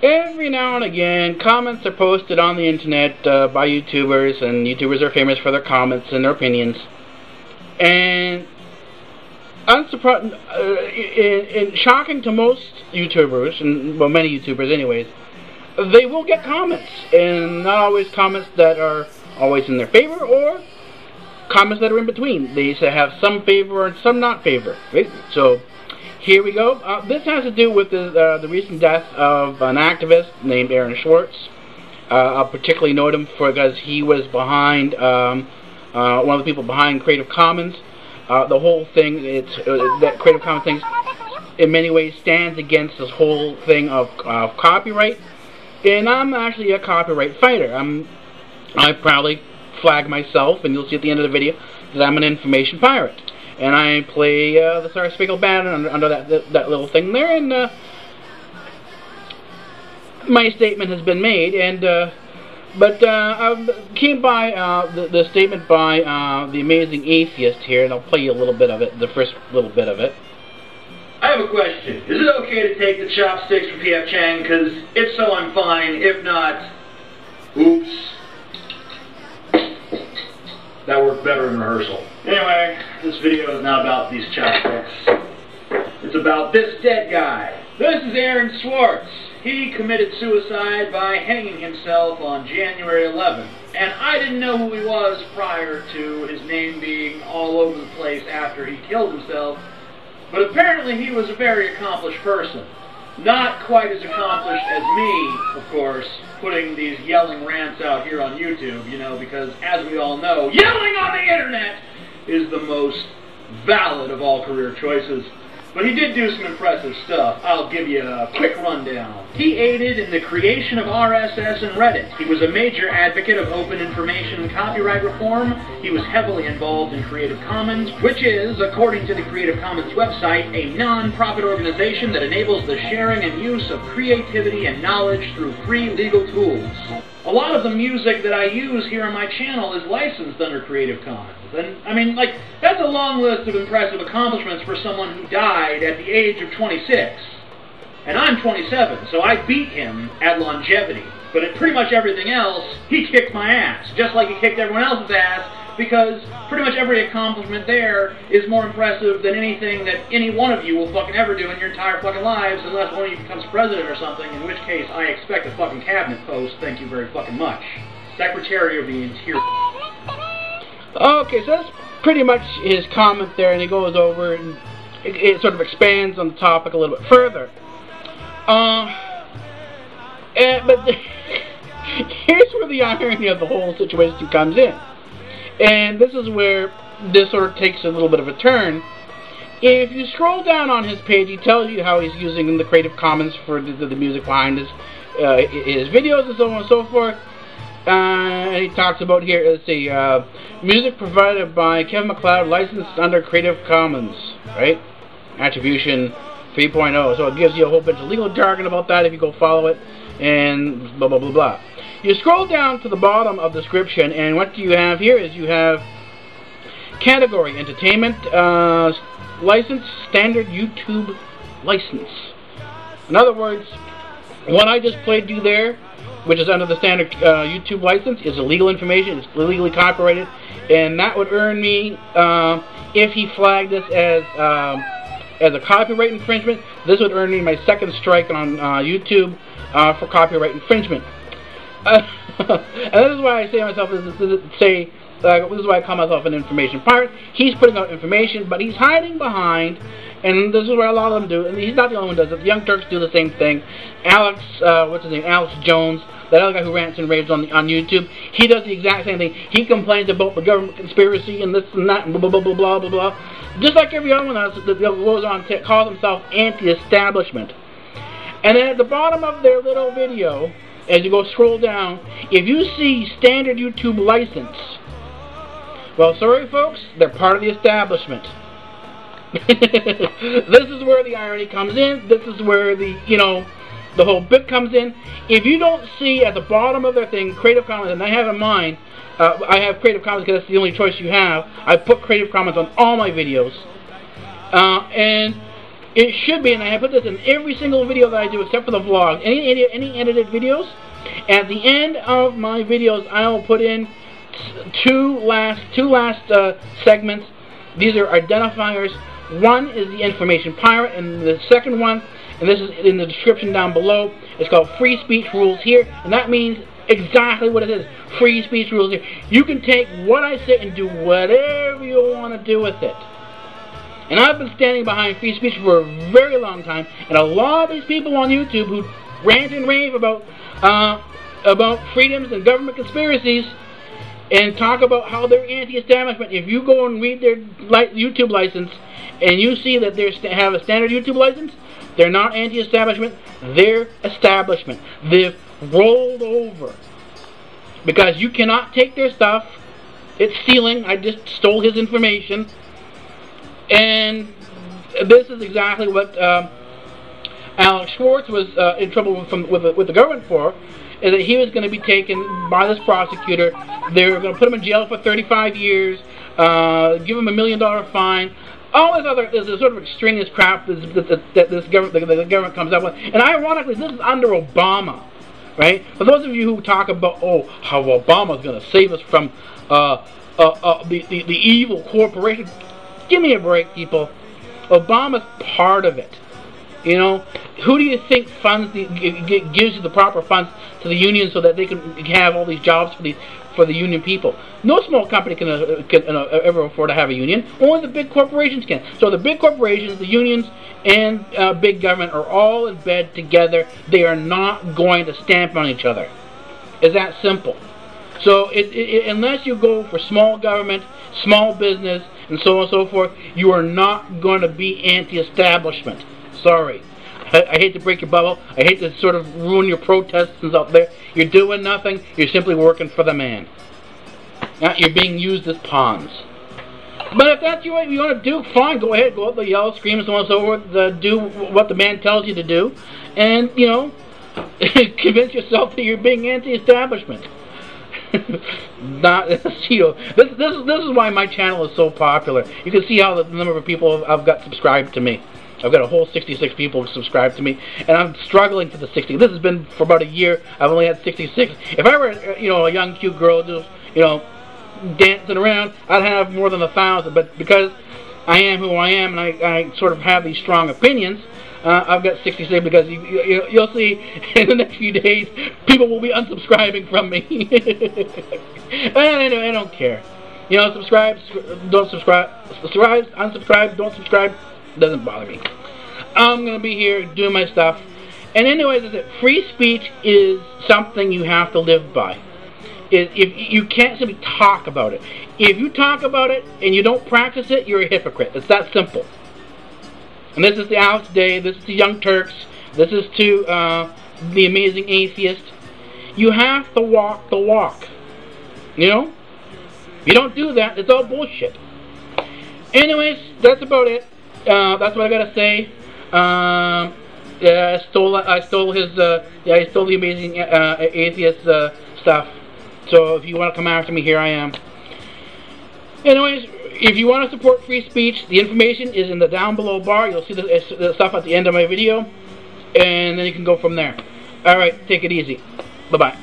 Every now and again, comments are posted on the internet by YouTubers, and YouTubers are famous for their comments and their opinions. And shocking to most YouTubers, and well, many YouTubers anyways, they will get comments, and not always comments that are always in their favor, or comments that are in between. They have some favor and some not favor, right? So here we go. This has to do with the recent death of an activist named SWARTZ. I'll particularly note him because he was behind one of the people behind Creative Commons. The whole thing, that Creative Commons thing, in many ways stands against this whole thing of copyright. And I'm actually a copyright fighter. I proudly flag myself, and you'll see at the end of the video that I'm an information pirate. And I play the Star Spangled Banner under that little thing there, and my statement has been made. And but I came by the statement by the amazing atheist here, and I'll play you a little bit of it, the first little bit of it. I have a question. Is it okay to take the chopsticks from P.F. Chang? Because if so, I'm fine. If not, oops. That worked better in rehearsal. Anyway, this video is not about these chopsticks. It's about this dead guy. This is Aaron Swartz. He committed suicide by hanging himself on January 11th. And I didn't know who he was prior to his name being all over the place after he killed himself. But apparently he was a very accomplished person. Not quite as accomplished as me, of course, putting these yelling rants out here on YouTube, you know, because as we all know, yelling on the internet is the most valid of all career choices. But he did do some impressive stuff. I'll give you a quick rundown. He aided in the creation of RSS and Reddit. He was a major advocate of open information and copyright reform. He was heavily involved in Creative Commons, which is, according to the Creative Commons website, a non-profit organization that enables the sharing and use of creativity and knowledge through free legal tools. A lot of the music that I use here on my channel is licensed under Creative Commons. And, I mean, like, that's a long list of impressive accomplishments for someone who died at the age of 26. And I'm 27, so I beat him at longevity. But at pretty much everything else, he kicked my ass. Just like he kicked everyone else's ass, because pretty much every accomplishment there is more impressive than anything that any one of you will fucking ever do in your entire fucking lives, unless one of you becomes president or something, in which case I expect a fucking cabinet post, thank you very fucking much. Secretary of the Interior. Okay, so that's pretty much his comment there, and he goes over and it sort of expands on the topic a little bit further. But here's where the irony of the whole situation comes in. And this is where this sort of takes a little bit of a turn. If you scroll down on his page, he tells you how he's using the Creative Commons for the music behind his videos and so on and so forth. And he talks about here, let's see, music provided by Kevin MacLeod, licensed under Creative Commons, right? Attribution 3.0. So it gives you a whole bunch of legal jargon about that if you go follow it, and blah, blah, blah, blah. You scroll down to the bottom of the description, and what you have here is you have category, entertainment, license, standard YouTube license. In other words, what I just played you there, which is under the standard YouTube license, is illegal information, it's illegally copyrighted, and that would earn me, if he flagged this as a copyright infringement, this would earn me my second strike on YouTube for copyright infringement. And this is why I say to myself, this is why I call myself an information pirate. He's putting out information, but he's hiding behind, and this is what a lot of them do, and he's not the only one who does it. The Young Turks do the same thing. Alex, what's his name, Alex Jones, that other guy who rants and raves on YouTube, he does the exact same thing. He complains about the government conspiracy and this and that and blah, blah, blah, blah, blah, blah. Just like every other one else that goes on to call himself anti-establishment. And then at the bottom of their little video, as you go scroll down, if you see standard YouTube license, Well, sorry folks, they're part of the establishment. This is where the irony comes in. This is where the, you know, the whole bit comes in. If you don't see at the bottom of their thing, Creative Commons, and I have in mine, I have Creative Commons because that's the only choice you have. I put Creative Commons on all my videos. And it should be, and I put this in every single video that I do except for the vlog. Any edited videos. At the end of my videos, I will put in two last segments. These are identifiers. One is the information pirate, and the second one, and this is in the description down below, it's called free speech rules here, and that means exactly what it is. Free speech rules here. You can take what I say and do whatever you want to do with it. And I've been standing behind free speech for a very long time, and a lot of these people on YouTube who rant and rave about freedoms and government conspiracies and talk about how they're anti-establishment. If you go and read their YouTube license and you see that they have a standard YouTube license, they're not anti-establishment, they're establishment. They've rolled over. Because you cannot take their stuff. It's stealing. I just stole his information. And this is exactly what Alex Schwartz was in trouble with the government for, is that he was going to be taken by this prosecutor. They were going to put him in jail for 35 years, give him $1 million fine, all this sort of extraneous crap that the government comes up with. And ironically, this is under Obama, right? For those of you who talk about, oh, how Obama's going to save us from the evil corporation, give me a break, people. Obama's part of it. You know, who do you think gives you the proper funds to the union so that they can have all these jobs for the union people? No small company can ever afford to have a union. Only the big corporations can. So the big corporations, the unions, and big government are all in bed together. They are not going to stamp on each other. It's that simple. So unless you go for small government, small business, and so on and so forth, you are not going to be anti-establishment. Sorry. I hate to break your bubble. I hate to sort of ruin your protests out there. You're doing nothing. You're simply working for the man. You're being used as pawns. But if that's what you want to do, fine. Go ahead. Go up there, yell, scream, and so on and so forth. Do what the man tells you to do. And, you know, convince yourself that you're being anti-establishment. Not, you know, this is why my channel is so popular. You can see how the number of people I've got subscribed to me. I've got a whole 66 people subscribed to me, and I'm struggling for the 60. This has been for about a year. I've only had 66. If I were, you know, a young cute girl just, you know, dancing around, I'd have more than 1,000. But because I am who I am, and I sort of have these strong opinions, I've got 66 because you'll see in the next few days people will be unsubscribing from me. I don't care. You know, subscribe, don't subscribe, unsubscribe, don't subscribe. Doesn't bother me. I'm gonna be here doing my stuff. And anyways, free speech is something you have to live by. If you can't simply talk about it. If you talk about it and you don't practice it, you're a hypocrite. It's that simple. And this is the Alex Day. This is the Young Turks. This is to the Amazing Atheist. You have to walk the walk. You know? If you don't do that, it's all bullshit. Anyways, that's about it. That's what I gotta say. Yeah, I stole his. Yeah, I stole the Amazing Atheist stuff. So if you want to come after me, here I am. Anyways, if you want to support free speech, the information is in the down below bar. You'll see the stuff at the end of my video, and then you can go from there. All right, take it easy. Bye bye.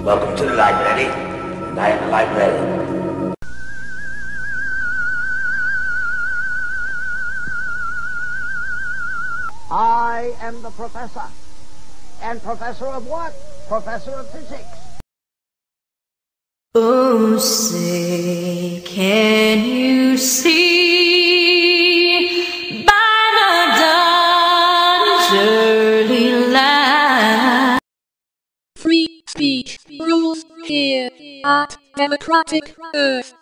Welcome to the library, and I am the librarian. I am the professor. And professor of what? Professor of physics. Oh, say, can you see by the dawn's early light speech rules here at Democratic Earth.